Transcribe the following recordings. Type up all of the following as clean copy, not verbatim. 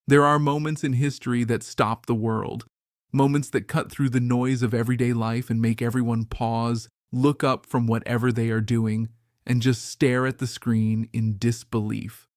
There are moments in history that stop the world, moments that cut through the noise of everyday life and make everyone pause, look up from whatever they are doing, and just stare at the screen in disbelief.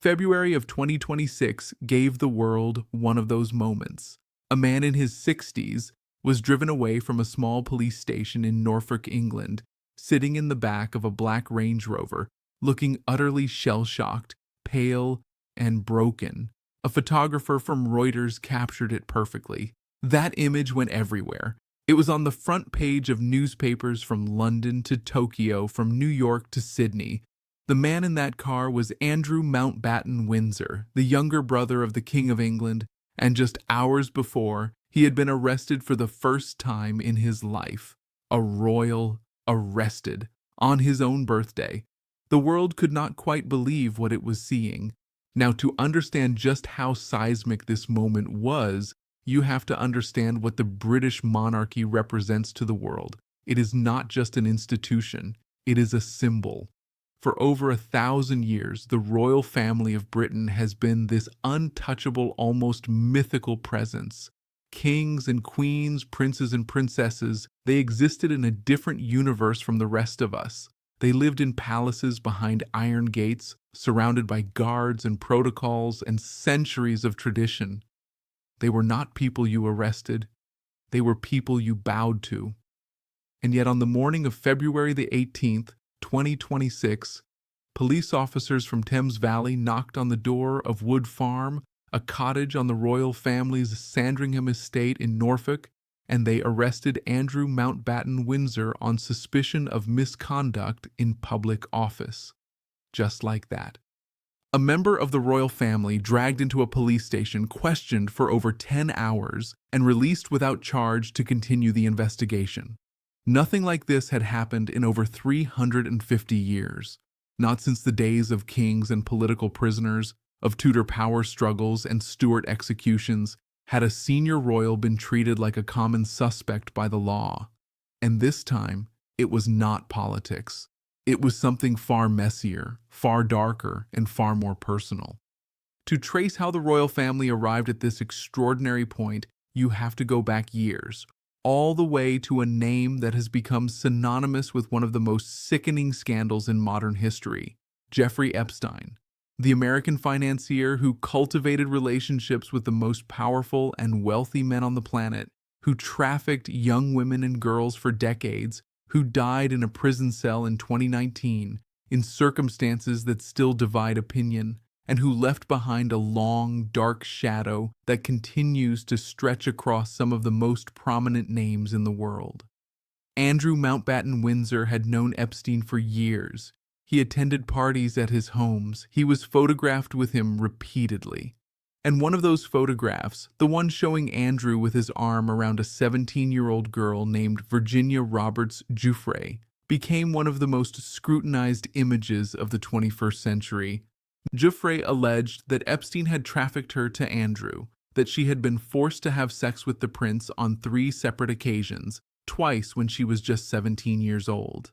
February of 2026 gave the world one of those moments. A man in his 60s was driven away from a small police station in Norfolk, England, sitting in the back of a black Range Rover, looking utterly shell-shocked, pale, and broken. A photographer from Reuters captured it perfectly. That image went everywhere. It was on the front page of newspapers from London to Tokyo, from New York to Sydney. The man in that car was Andrew Mountbatten Windsor, the younger brother of the King of England, and just hours before, he had been arrested for the first time in his life. A royal arrested on his own birthday. The world could not quite believe what it was seeing. Now, to understand just how seismic this moment was, you have to understand what the British monarchy represents to the world. It is not just an institution, it is a symbol. For over 1,000 years, the royal family of Britain has been this untouchable, almost mythical presence. Kings and queens, princes and princesses, they existed in a different universe from the rest of us. They lived in palaces behind iron gates, surrounded by guards and protocols and centuries of tradition. They were not people you arrested. They were people you bowed to. And yet on the morning of February the 18th, 2026, police officers from Thames Valley knocked on the door of Wood Farm, a cottage on the royal family's Sandringham estate in Norfolk, and they arrested Andrew Mountbatten Windsor on suspicion of misconduct in public office. Just like that. A member of the royal family dragged into a police station, questioned for over 10 hours, and released without charge to continue the investigation. Nothing like this had happened in over 350 years. Not since the days of kings and political prisoners, of Tudor power struggles and Stuart executions, had a senior royal been treated like a common suspect by the law. And this time, it was not politics. It was something far messier, far darker, and far more personal. To trace how the royal family arrived at this extraordinary point, you have to go back years, all the way to a name that has become synonymous with one of the most sickening scandals in modern history, Jeffrey Epstein, the American financier who cultivated relationships with the most powerful and wealthy men on the planet, who trafficked young women and girls for decades, who died in a prison cell in 2019 in circumstances that still divide opinion, and who left behind a long, dark shadow that continues to stretch across some of the most prominent names in the world. Andrew Mountbatten Windsor had known Epstein for years. He attended parties at his homes. He was photographed with him repeatedly. And one of those photographs, the one showing Andrew with his arm around a 17-year-old girl named Virginia Roberts Giuffre, became one of the most scrutinized images of the 21st century. Giuffre alleged that Epstein had trafficked her to Andrew, that she had been forced to have sex with the prince on 3 separate occasions, twice when she was just 17 years old.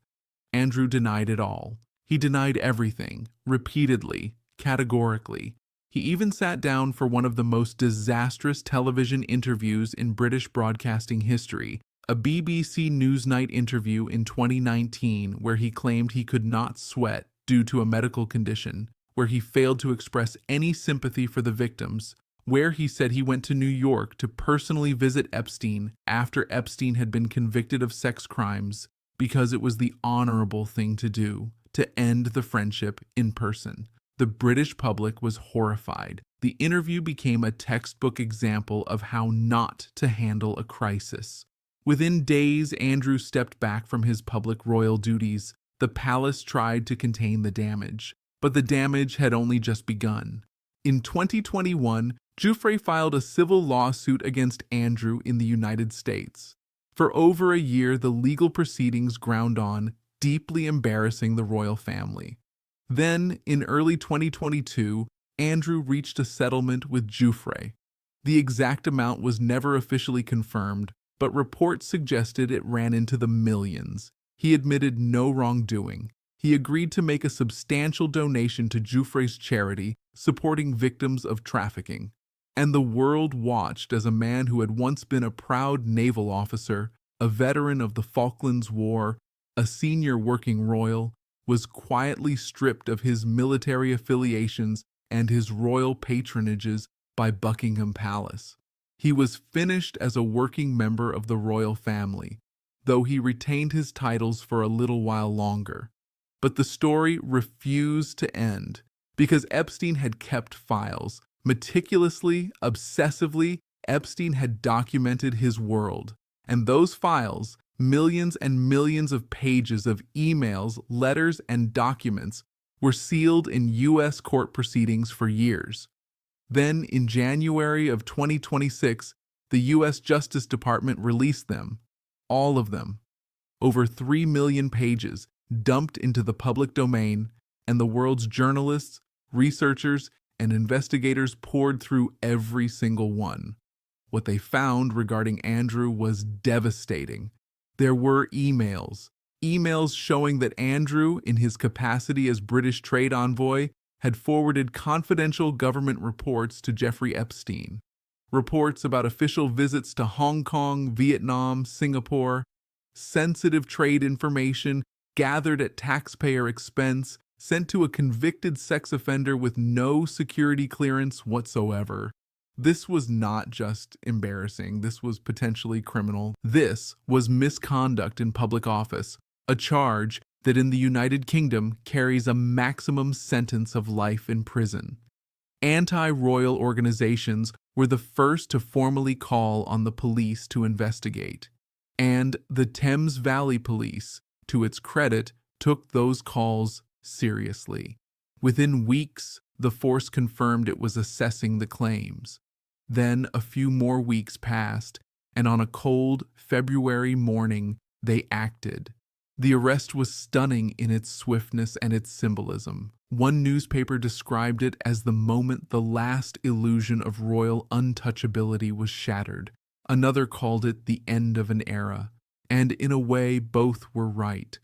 Andrew denied it all. He denied everything, repeatedly, categorically. He even sat down for one of the most disastrous television interviews in British broadcasting history, a BBC Newsnight interview in 2019 where he claimed he could not sweat due to a medical condition, where he failed to express any sympathy for the victims, where he said he went to New York to personally visit Epstein after Epstein had been convicted of sex crimes because it was the honorable thing to do, to end the friendship in person. The British public was horrified. The interview became a textbook example of how not to handle a crisis. Within days, Andrew stepped back from his public royal duties. The palace tried to contain the damage, but the damage had only just begun. In 2021, Giuffre filed a civil lawsuit against Andrew in the United States. For over a year, the legal proceedings ground on, deeply embarrassing the royal family. Then, in early 2022, Andrew reached a settlement with Giuffre. The exact amount was never officially confirmed, but reports suggested it ran into the millions. He admitted no wrongdoing. He agreed to make a substantial donation to Joffre's charity supporting victims of trafficking. And the world watched as a man who had once been a proud naval officer, a veteran of the Falklands War, a senior working royal, was quietly stripped of his military affiliations and his royal patronages by Buckingham Palace. He was finished as a working member of the royal family, though he retained his titles for a little while longer. But the story refused to end, because Epstein had kept files. Meticulously, obsessively, Epstein had documented his world. And those files, millions and millions of pages of emails, letters, and documents, were sealed in U.S. court proceedings for years. Then, in January of 2026, the U.S. Justice Department released them, all of them, over 3 million pages, dumped into the public domain, and the world's journalists, researchers, and investigators poured through every single one. What they found regarding Andrew was devastating. There were emails showing that Andrew, in his capacity as British trade envoy, had forwarded confidential government reports to Jeffrey Epstein. Reports about official visits to Hong Kong, Vietnam, Singapore, sensitive trade information gathered at taxpayer expense, sent to a convicted sex offender with no security clearance whatsoever. This was not just embarrassing, this was potentially criminal. This was misconduct in public office, a charge that in the United Kingdom carries a maximum sentence of life in prison. Anti-royal organizations were the first to formally call on the police to investigate. And the Thames Valley Police, to its credit, took those calls seriously. Within weeks, the force confirmed it was assessing the claims. Then a few more weeks passed, and on a cold February morning, they acted. The arrest was stunning in its swiftness and its symbolism. One newspaper described it as the moment the last illusion of royal untouchability was shattered. Another called it the end of an era. And in a way, both were right.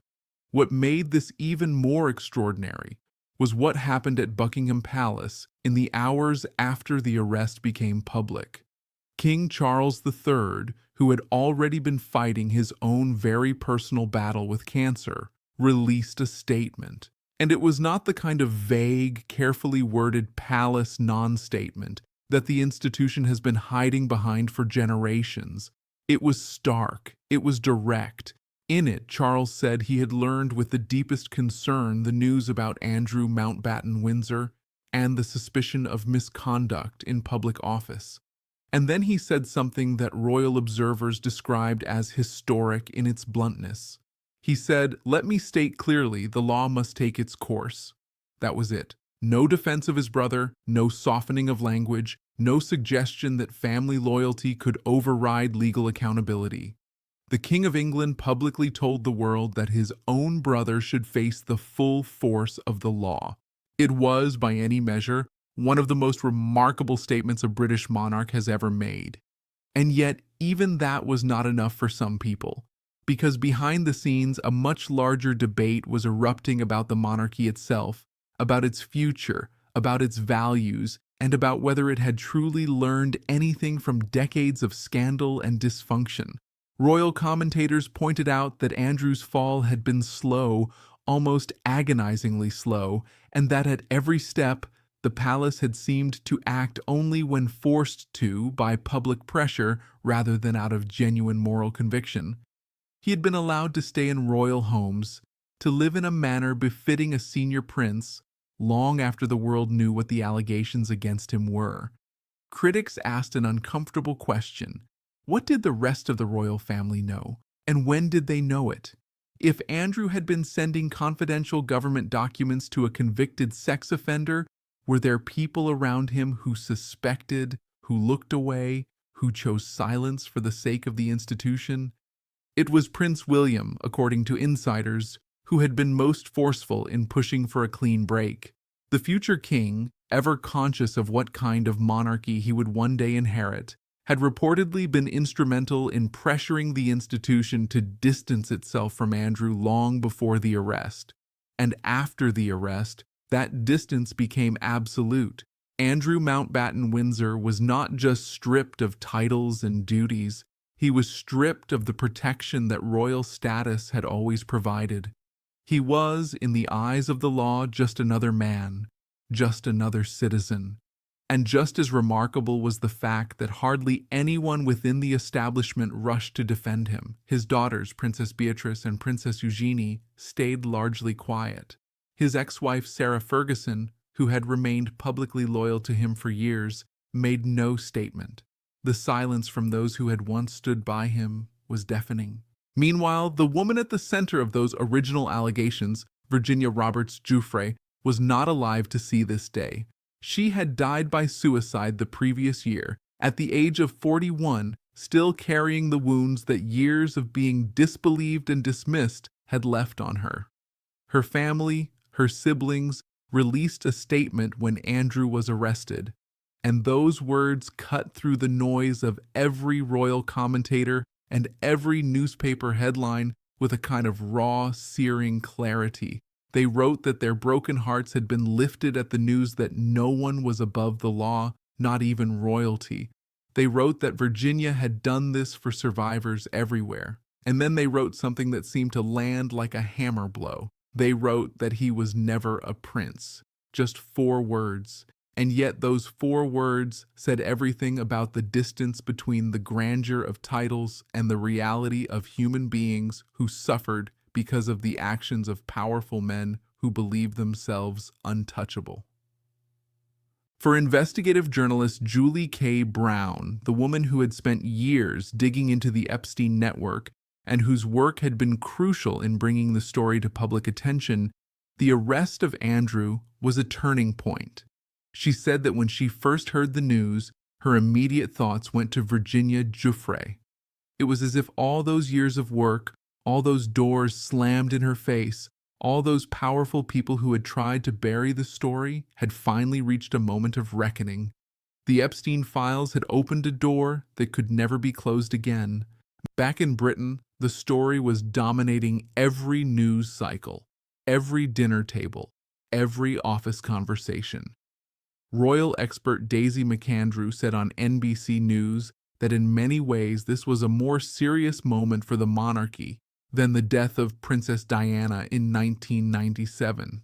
What made this even more extraordinary was what happened at Buckingham Palace in the hours after the arrest became public. King Charles III, who had already been fighting his own very personal battle with cancer, released a statement. And it was not the kind of vague, carefully worded palace non-statement that the institution has been hiding behind for generations. It was stark. It was direct. In it, Charles said he had learned with the deepest concern the news about Andrew Mountbatten Windsor and the suspicion of misconduct in public office. And then he said something that royal observers described as historic in its bluntness. He said, "Let me state clearly, the law must take its course." That was it. No defense of his brother, no softening of language, no suggestion that family loyalty could override legal accountability. The King of England publicly told the world that his own brother should face the full force of the law. It was, by any measure, one of the most remarkable statements a British monarch has ever made. And yet, even that was not enough for some people, because behind the scenes, a much larger debate was erupting about the monarchy itself, about its future, about its values, and about whether it had truly learned anything from decades of scandal and dysfunction. Royal commentators pointed out that Andrew's fall had been slow, almost agonizingly slow, and that at every step, the palace had seemed to act only when forced to by public pressure rather than out of genuine moral conviction. He had been allowed to stay in royal homes, to live in a manner befitting a senior prince, long after the world knew what the allegations against him were. Critics asked an uncomfortable question. What did the rest of the royal family know, and when did they know it? If Andrew had been sending confidential government documents to a convicted sex offender, were there people around him who suspected, who looked away, who chose silence for the sake of the institution? It was Prince William, according to insiders, who had been most forceful in pushing for a clean break. The future king, ever conscious of what kind of monarchy he would one day inherit, had reportedly been instrumental in pressuring the institution to distance itself from Andrew long before the arrest. And after the arrest, that distance became absolute. Andrew Mountbatten Windsor was not just stripped of titles and duties, he was stripped of the protection that royal status had always provided. He was, in the eyes of the law, just another man, just another citizen. And just as remarkable was the fact that hardly anyone within the establishment rushed to defend him. His daughters, Princess Beatrice and Princess Eugenie, stayed largely quiet. His ex-wife, Sarah Ferguson, who had remained publicly loyal to him for years, made no statement. The silence from those who had once stood by him was deafening. Meanwhile, the woman at the center of those original allegations, Virginia Roberts Giuffre, was not alive to see this day. She had died by suicide the previous year, at the age of 41, still carrying the wounds that years of being disbelieved and dismissed had left on her. Her family, her siblings, released a statement when Andrew was arrested, and those words cut through the noise of every royal commentator and every newspaper headline with a kind of raw, searing clarity. They wrote that their broken hearts had been lifted at the news that no one was above the law, not even royalty. They wrote that Virginia had done this for survivors everywhere. And then they wrote something that seemed to land like a hammer blow. They wrote that he was never a prince. Just 4 words. And yet those 4 words said everything about the distance between the grandeur of titles and the reality of human beings who suffered because of the actions of powerful men who believed themselves untouchable. For investigative journalist Julie K. Brown, the woman who had spent years digging into the Epstein network and whose work had been crucial in bringing the story to public attention, the arrest of Andrew was a turning point. She said that when she first heard the news, her immediate thoughts went to Virginia Giuffre. It was as if all those years of work, all those doors slammed in her face, all those powerful people who had tried to bury the story had finally reached a moment of reckoning. The Epstein files had opened a door that could never be closed again. Back in Britain, the story was dominating every news cycle, every dinner table, every office conversation. Royal expert Daisy McAndrew said on NBC News that in many ways this was a more serious moment for the monarchy than the death of Princess Diana in 1997.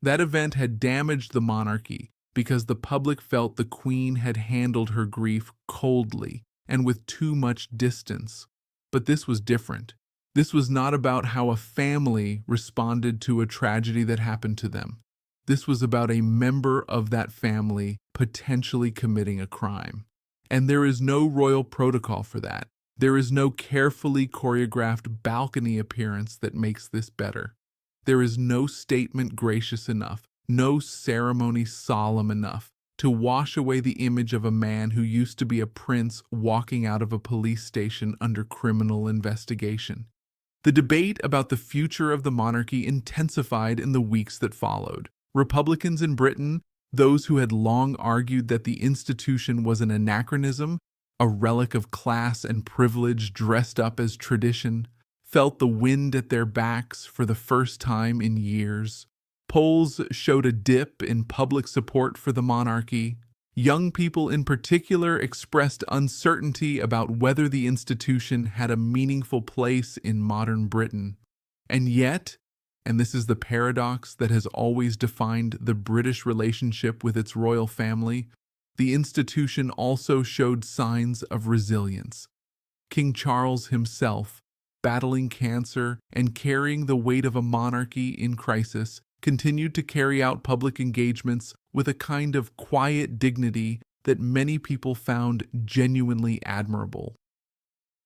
That event had damaged the monarchy because the public felt the Queen had handled her grief coldly and with too much distance. But this was different. This was not about how a family responded to a tragedy that happened to them. This was about a member of that family potentially committing a crime. And there is no royal protocol for that. There is no carefully choreographed balcony appearance that makes this better. There is no statement gracious enough, no ceremony solemn enough to wash away the image of a man who used to be a prince walking out of a police station under criminal investigation. The debate about the future of the monarchy intensified in the weeks that followed. Republicans in Britain, those who had long argued that the institution was an anachronism, a relic of class and privilege dressed up as tradition, felt the wind at their backs for the first time in years. Polls showed a dip in public support for the monarchy. Young people in particular expressed uncertainty about whether the institution had a meaningful place in modern Britain. And yet, and this is the paradox that has always defined the British relationship with its royal family, the institution also showed signs of resilience. King Charles himself, battling cancer and carrying the weight of a monarchy in crisis, continued to carry out public engagements with a kind of quiet dignity that many people found genuinely admirable.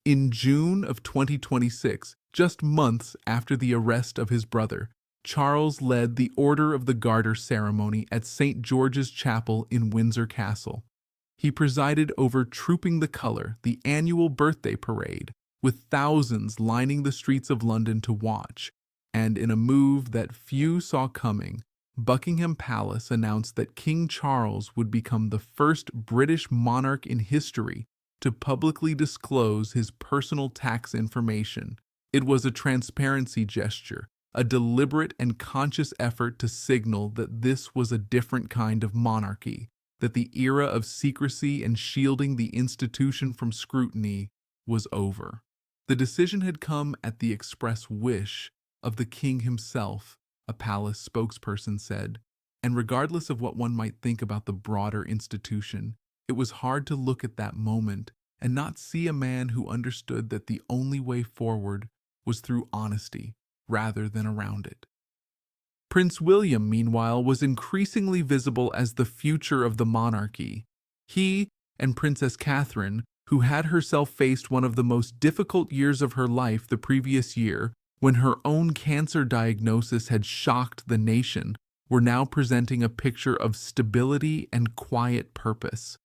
In June of 2026, just months after the arrest of his brother, Charles led the Order of the Garter ceremony at St. George's Chapel in Windsor Castle. He presided over Trooping the Colour, the annual birthday parade, with thousands lining the streets of London to watch, and in a move that few saw coming, Buckingham Palace announced that King Charles would become the first British monarch in history to publicly disclose his personal tax information. It was a transparency gesture, a deliberate and conscious effort to signal that this was a different kind of monarchy, that the era of secrecy and shielding the institution from scrutiny was over. The decision had come at the express wish of the king himself, a palace spokesperson said, and regardless of what one might think about the broader institution, it was hard to look at that moment and not see a man who understood that the only way forward was through honesty rather than around it. Prince William, meanwhile, was increasingly visible as the future of the monarchy. He and Princess Catherine, who had herself faced one of the most difficult years of her life the previous year, when her own cancer diagnosis had shocked the nation, were now presenting a picture of stability and quiet purpose.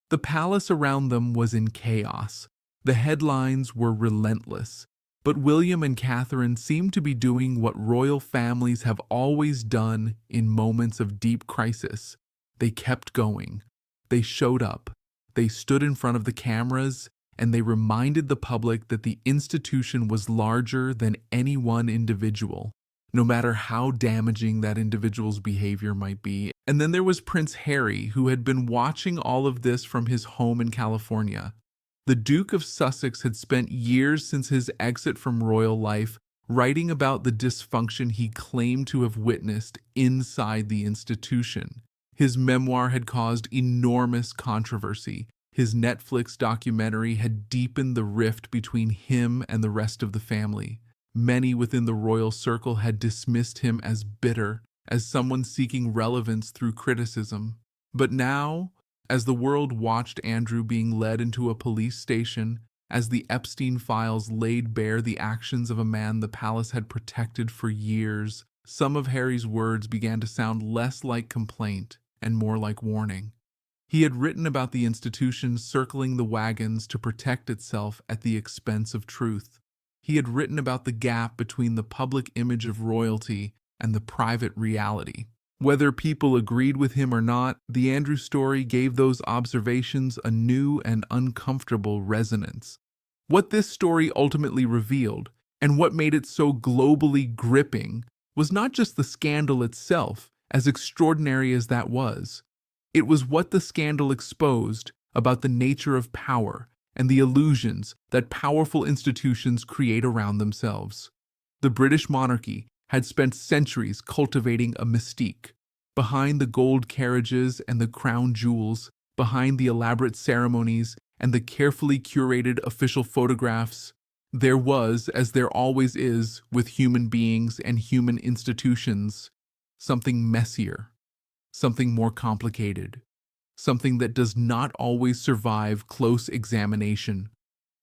The palace around them was in chaos. The headlines were relentless. But William and Catherine seemed to be doing what royal families have always done in moments of deep crisis. They kept going. They showed up. They stood in front of the cameras, and they reminded the public that the institution was larger than any one individual, no matter how damaging that individual's behavior might be. And then there was Prince Harry, who had been watching all of this from his home in California. The Duke of Sussex had spent years since his exit from royal life writing about the dysfunction he claimed to have witnessed inside the institution. His memoir had caused enormous controversy. His Netflix documentary had deepened the rift between him and the rest of the family. Many within the royal circle had dismissed him as bitter, as someone seeking relevance through criticism. But now, as the world watched Andrew being led into a police station, as the Epstein files laid bare the actions of a man the palace had protected for years, some of Harry's words began to sound less like complaint and more like warning. He had written about the institution circling the wagons to protect itself at the expense of truth. He had written about the gap between the public image of royalty and the private reality. Whether people agreed with him or not, the Andrew story gave those observations a new and uncomfortable resonance. What this story ultimately revealed, and what made it so globally gripping, was not just the scandal itself, as extraordinary as that was. It was what the scandal exposed about the nature of power and the illusions that powerful institutions create around themselves. The British monarchy had spent centuries cultivating a mystique. Behind the gold carriages and the crown jewels, behind the elaborate ceremonies and the carefully curated official photographs, there was, as there always is with human beings and human institutions, something messier, something more complicated, something that does not always survive close examination.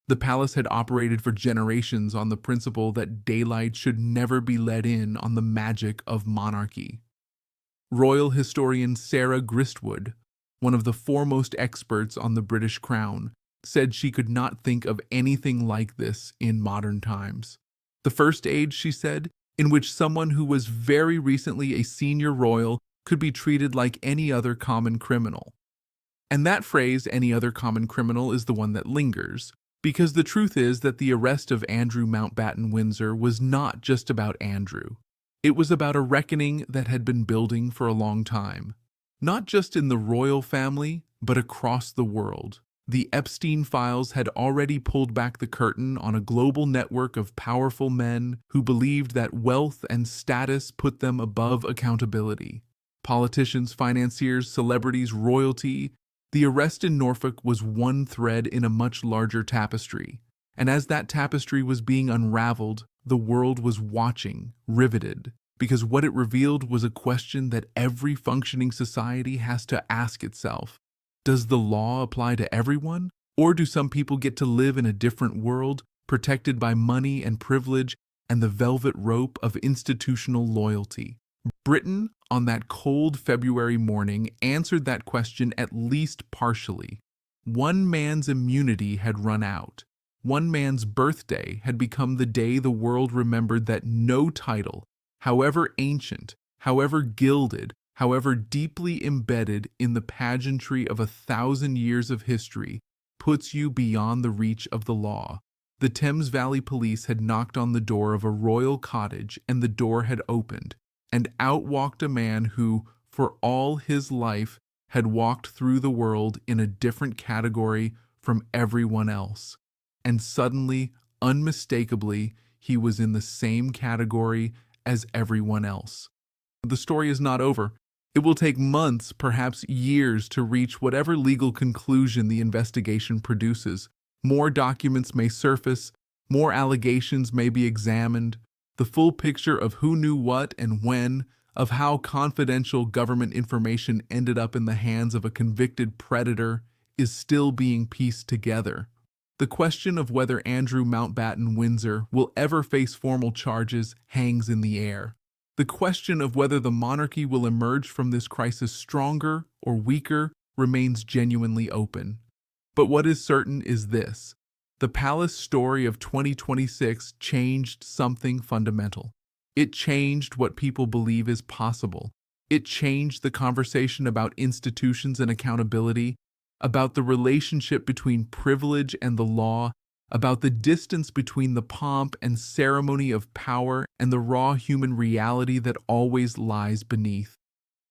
The palace had operated for generations on the principle that daylight should never be let in on the magic of monarchy. Royal historian Sarah Gristwood, one of the foremost experts on the British crown, said she could not think of anything like this in modern times. The first age, she said, in which someone who was very recently a senior royal could be treated like any other common criminal. And that phrase, any other common criminal, is the one that lingers. Because the truth is that the arrest of Andrew Mountbatten Windsor was not just about Andrew. It was about a reckoning that had been building for a long time. Not just in the royal family, but across the world. The Epstein files had already pulled back the curtain on a global network of powerful men who believed that wealth and status put them above accountability. Politicians, financiers, celebrities, royalty. The arrest in Norfolk was one thread in a much larger tapestry, and as that tapestry was being unraveled, the world was watching, riveted, because what it revealed was a question that every functioning society has to ask itself. Does the law apply to everyone, or do some people get to live in a different world, protected by money and privilege and the velvet rope of institutional loyalty? Britain, on that cold February morning, answered that question at least partially. One man's immunity had run out. One man's birthday had become the day the world remembered that no title, however ancient, however gilded, however deeply embedded in the pageantry of 1,000 years of history, puts you beyond the reach of the law. The Thames Valley Police had knocked on the door of a royal cottage, and the door had opened, and out walked a man who, for all his life, had walked through the world in a different category from everyone else. And suddenly, unmistakably, he was in the same category as everyone else. The story is not over. It will take months, perhaps years, to reach whatever legal conclusion the investigation produces. More documents may surface, more allegations may be examined. The full picture of who knew what and when, of how confidential government information ended up in the hands of a convicted predator, is still being pieced together. The question of whether Andrew Mountbatten Windsor will ever face formal charges hangs in the air. The question of whether the monarchy will emerge from this crisis stronger or weaker remains genuinely open. But what is certain is this: the palace story of 2026 changed something fundamental. It changed what people believe is possible. It changed the conversation about institutions and accountability, about the relationship between privilege and the law, about the distance between the pomp and ceremony of power and the raw human reality that always lies beneath.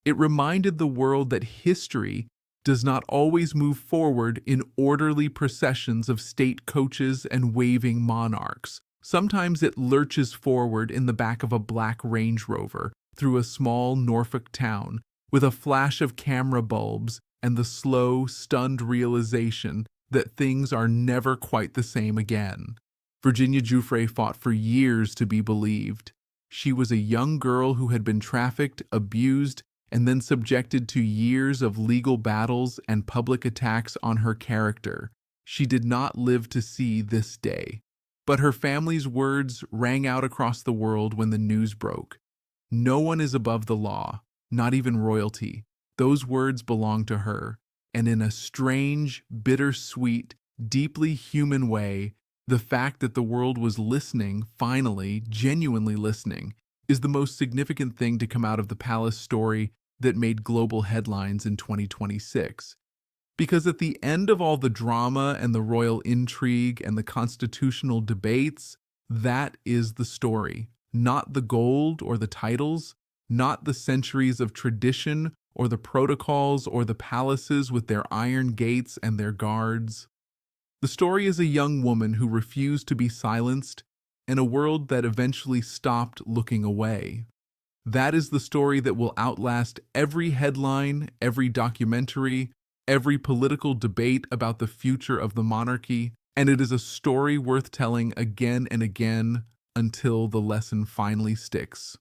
It reminded the world that history does not always move forward in orderly processions of state coaches and waving monarchs. Sometimes it lurches forward in the back of a black Range Rover through a small Norfolk town, with a flash of camera bulbs and the slow, stunned realization that things are never quite the same again. Virginia Giuffre fought for years to be believed. She was a young girl who had been trafficked, abused, and then subjected to years of legal battles and public attacks on her character. She did not live to see this day. But her family's words rang out across the world when the news broke. No one is above the law, not even royalty. Those words belong to her. And in a strange, bittersweet, deeply human way, the fact that the world was listening, finally, genuinely listening, is the most significant thing to come out of the palace story that made global headlines in 2026. Because at the end of all the drama and the royal intrigue and the constitutional debates, that is the story. Not the gold or the titles, not the centuries of tradition or the protocols or the palaces with their iron gates and their guards. The story is a young woman who refused to be silenced and a world that eventually stopped looking away. That is the story that will outlast every headline, every documentary, every political debate about the future of the monarchy, and it is a story worth telling again and again until the lesson finally sticks.